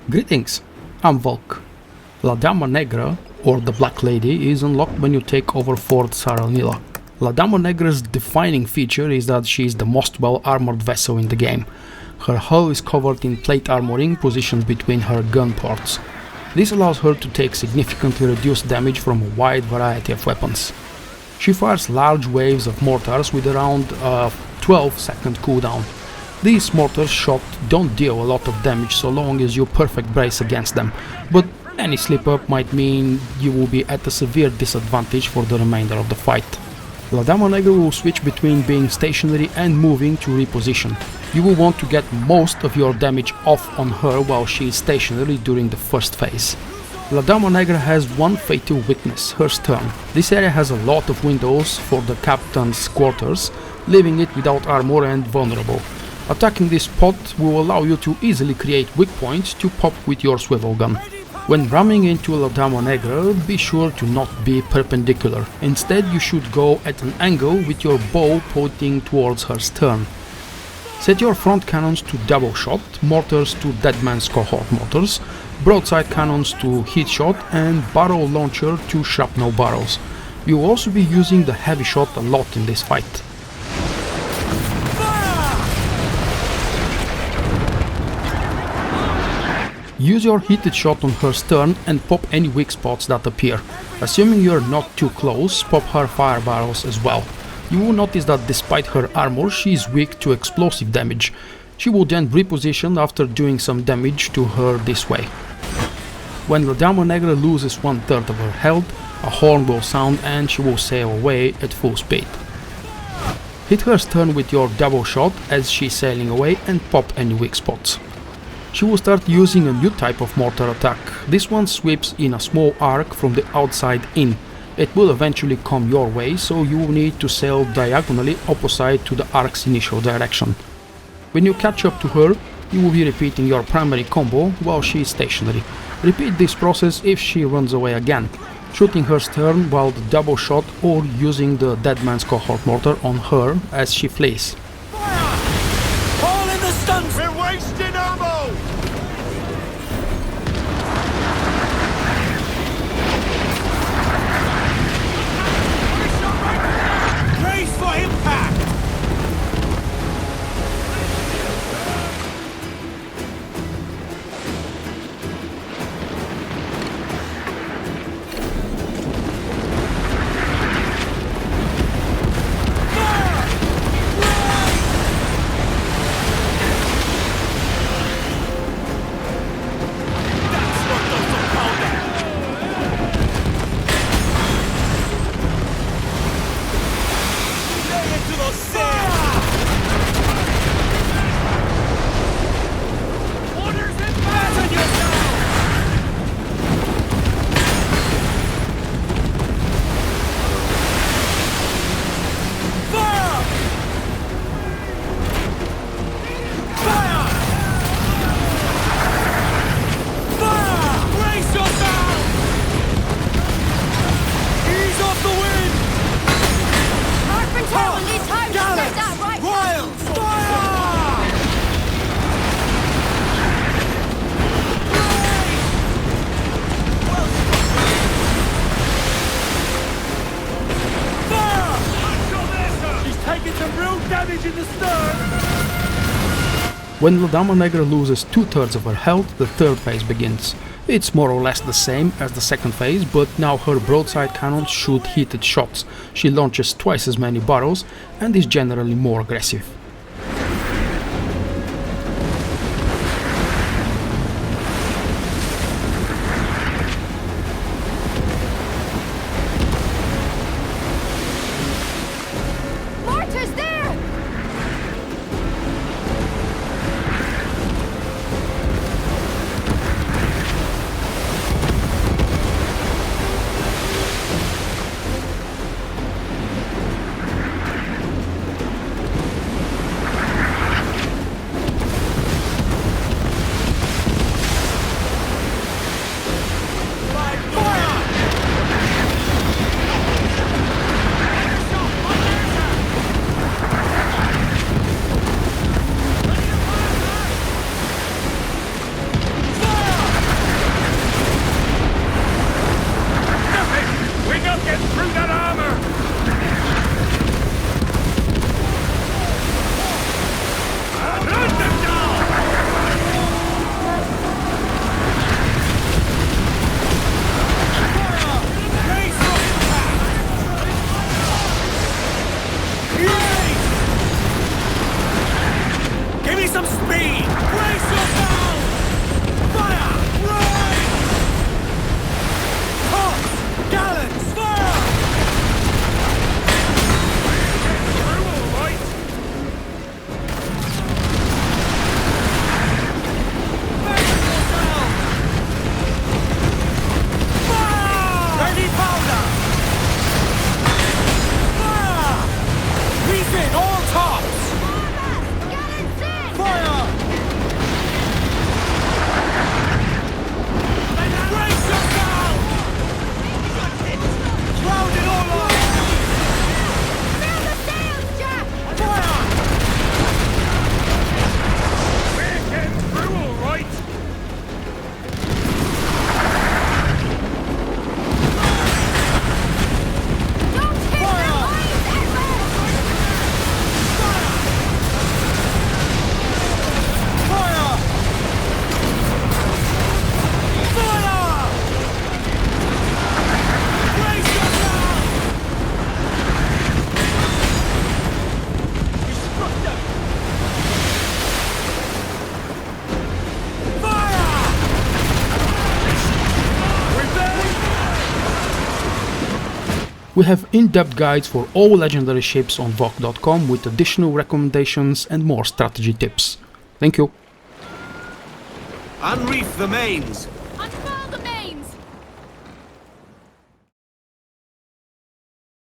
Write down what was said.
Greetings, I'm VULKK. La Dama Negra, or the Black Lady, is unlocked when you take over Fort Saranilla. La Dama Negra's defining feature is that she is the most well-armored vessel in the game. Her hull is covered in plate armoring positioned between her gun ports. This allows her to take significantly reduced damage from a wide variety of weapons. She fires large waves of mortars with around a 12-second cooldown. These mortar shots don't deal a lot of damage so long as you perfect brace against them, but any slip-up might mean you will be at a severe disadvantage for the remainder of the fight. La Dama Negra will switch between being stationary and moving to reposition. You will want to get most of your damage off on her while she is stationary during the first phase. La Dama Negra has one fatal weakness, her stern. This area has a lot of windows for the captain's quarters, leaving it without armor and vulnerable. Attacking this spot will allow you to easily create weak points to pop with your swivel gun. When ramming into La Dama Negra, be sure to not be perpendicular. Instead, you should go at an angle with your bow pointing towards her stern. Set your front cannons to double shot, mortars to dead man's cohort mortars, broadside cannons to heat shot, and barrel launcher to shrapnel barrels. You will also be using the heavy shot a lot in this fight. Use your heated shot on her stern and pop any weak spots that appear. Assuming you're not too close, pop her fire barrels as well. You will notice that despite her armor, she is weak to explosive damage. She will then reposition after doing some damage to her this way. When La Dama Negra loses 1/3 of her health, a horn will sound and she will sail away at full speed. Hit her stern with your double shot as she's sailing away and pop any weak spots. She will start using a new type of mortar attack. This one sweeps in a small arc from the outside in. It will eventually come your way, so you will need to sail diagonally opposite to the arc's initial direction. When you catch up to her, you will be repeating your primary combo while she is stationary. Repeat this process if she runs away again, shooting her stern while the double shot or using the dead man's cohort mortar on her as she flees. All in the stunts! We're wasting ammo! Brace for impact! When La Dama Negra loses 2/3 of her health, the third phase begins. It's more or less the same as the second phase, but now her broadside cannons shoot heated shots. She launches twice as many barrels and is generally more aggressive. We have in-depth guides for all legendary ships on VULKK.com with additional recommendations and more strategy tips. Thank you. Unreef the mains.